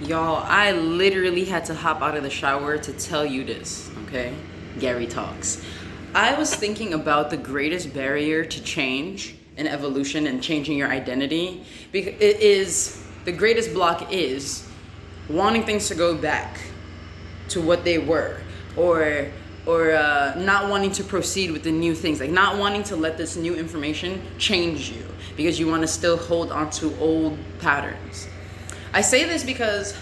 Y'all, I literally had to hop out of the shower to tell you this, okay? GariTalks. I was thinking about the greatest barrier to change and evolution and changing your identity. Because it is, the greatest block is wanting things to go back to what they were, or not wanting to proceed with the new things, like not wanting to let this new information change you because you want to still hold on to old patterns. I say this because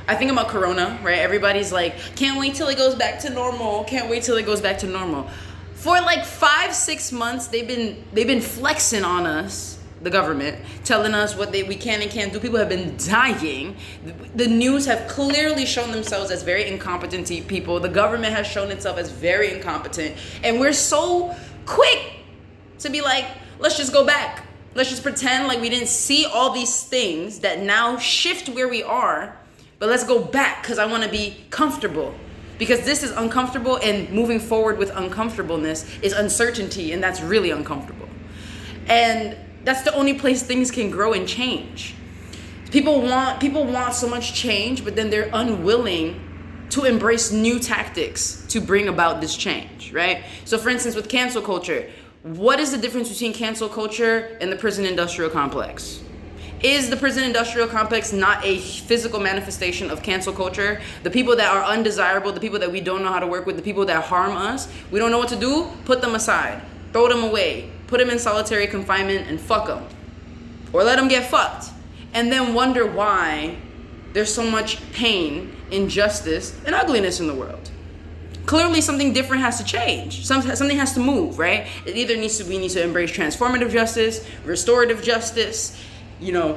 I think about Corona, right? Everybody's like, can't wait till it goes back to normal. Can't wait till it goes back to normal. For like 5-6 months, they've been flexing on us, the government, telling us what we can and can't do. People have been dying. The news have clearly shown themselves as very incompetent people. The government has shown itself as very incompetent. And we're so quick to be like, let's just go back. Let's just pretend like we didn't see all these things that now shift where we are, but let's go back because I want to be comfortable. Because this is uncomfortable, and moving forward with uncomfortableness is uncertainty, and that's really uncomfortable. And that's the only place things can grow and change. People want so much change, but then they're unwilling to embrace new tactics to bring about this change, right? So for instance, with cancel culture, what is the difference between cancel culture and the prison industrial complex? Is the prison industrial complex not a physical manifestation of cancel culture? The people that are undesirable, the people that we don't know how to work with, the people that harm us, we don't know what to do, put them aside, throw them away, put them in solitary confinement and fuck them. Or let them get fucked. And then wonder why there's so much pain, injustice, and ugliness in the world. Clearly something different has to change. Something has to move, right? We need to embrace transformative justice, restorative justice,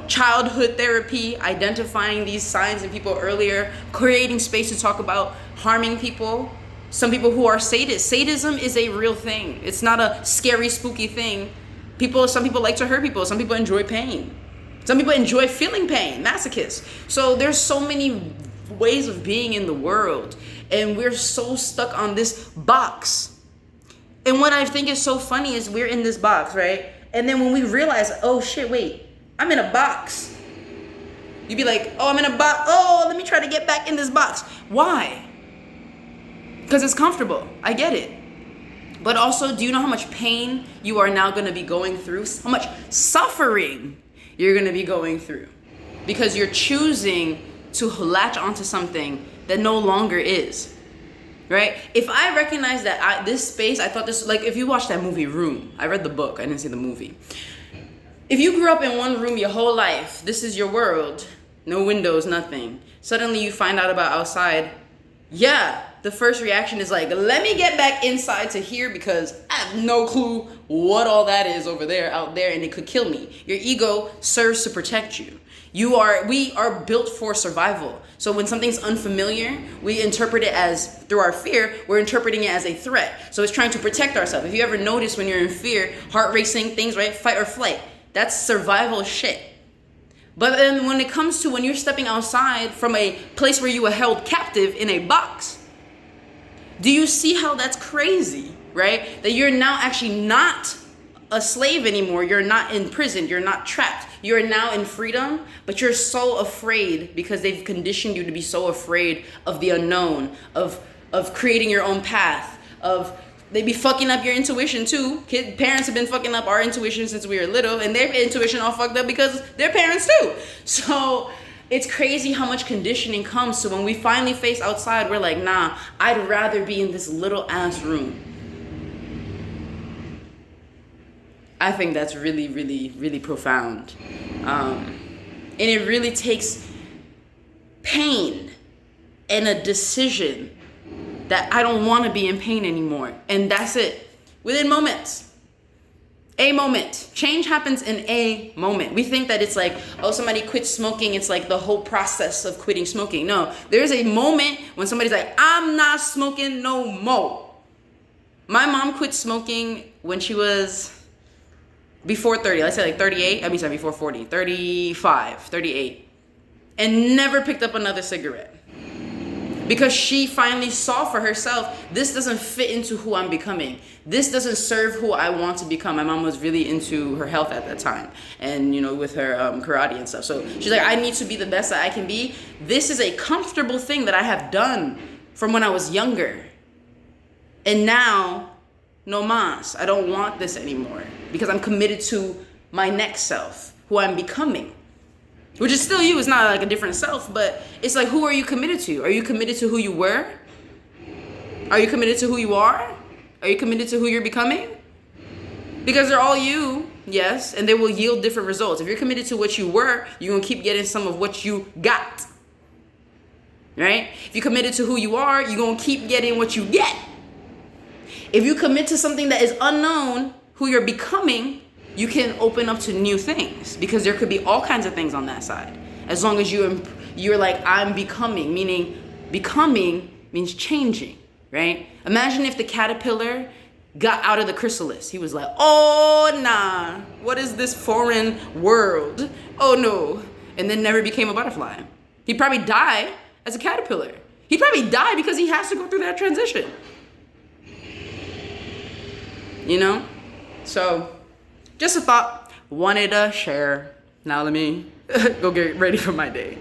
childhood therapy, identifying these signs in people earlier, creating space to talk about harming people. Some people who are sadists. Sadism is a real thing. It's not a scary, spooky thing. Some people like to hurt people. Some people enjoy pain. Some people enjoy feeling pain, masochists. So there's so many ways of being in the world, and we're so stuck on this box. And what I think is so funny is we're in this box, right? And then when we realize, oh shit, wait, I'm in a box. You'd be like, oh, I'm in a box. Oh, let me try to get back in this box. Why? Because it's comfortable. I get it. But also, do you know how much pain you are now going to be going through? How much suffering you're going to be going through? Because you're choosing to latch onto something that no longer is. Right? If I recognize that this space, I thought this, like if you watch that movie Room, I read the book, I didn't see the movie. If you grew up in one room your whole life, this is your world, no windows, nothing. Suddenly you find out about outside. Yeah, the first reaction is like, let me get back inside to here because I have no clue what all that is over there, out there, and it could kill me. Your ego serves to protect you. We are built for survival. So when something's unfamiliar, we interpret it as, through our fear, we're interpreting it as a threat. So it's trying to protect ourselves. If you ever notice when you're in fear, heart racing things, right? Fight or flight. That's survival shit. But then when it comes to when you're stepping outside from a place where you were held captive in a box, do you see how that's crazy, right? That you're now actually not a slave anymore. You're not in prison. You're not trapped. You're now in freedom, but you're so afraid because they've conditioned you to be so afraid of the unknown, of creating your own path, they be fucking up your intuition too. Parents have been fucking up our intuition since we were little, and their intuition all fucked up because their parents too. So it's crazy how much conditioning comes. So when we finally face outside, we're like, nah, I'd rather be in this little ass room. I think that's really, really, really profound. And it really takes pain and a decision that I don't want to be in pain anymore. And that's it. Within moments. A moment. Change happens in a moment. We think that it's like, oh, somebody quits smoking. It's like the whole process of quitting smoking. No, there's a moment when somebody's like, I'm not smoking no more. My mom quit smoking when she was before 30. Let's say like 38. Before 40. 35, 38. And never picked up another cigarette. because she finally saw for herself, this doesn't fit into who I'm becoming. This doesn't serve who I want to become. My mom was really into her health at that time, and with her karate and stuff. So she's like, I need to be the best that I can be. This is a comfortable thing that I have done from when I was younger. And now, no mas, I don't want this anymore because I'm committed to my next self, who I'm becoming. Which is still you. It's not like a different self, but it's like, who are you committed to? Are you committed to who you were? Are you committed to who you are? Are you committed to who you're becoming? Because they're all you, yes, and they will yield different results. If you're committed to what you were, you're going to keep getting some of what you got. Right? If you're committed to who you are, you're going to keep getting what you get. If you commit to something that is unknown, who you're becoming, you can open up to new things, because there could be all kinds of things on that side. As long as you're like, I'm becoming, meaning becoming means changing, right? Imagine if the caterpillar got out of the chrysalis. He was like, oh nah, what is this foreign world? Oh no. And then never became a butterfly. He'd probably die as a caterpillar. He'd probably die because he has to go through that transition. So just a thought, wanted to share. Now let me go get ready for my day.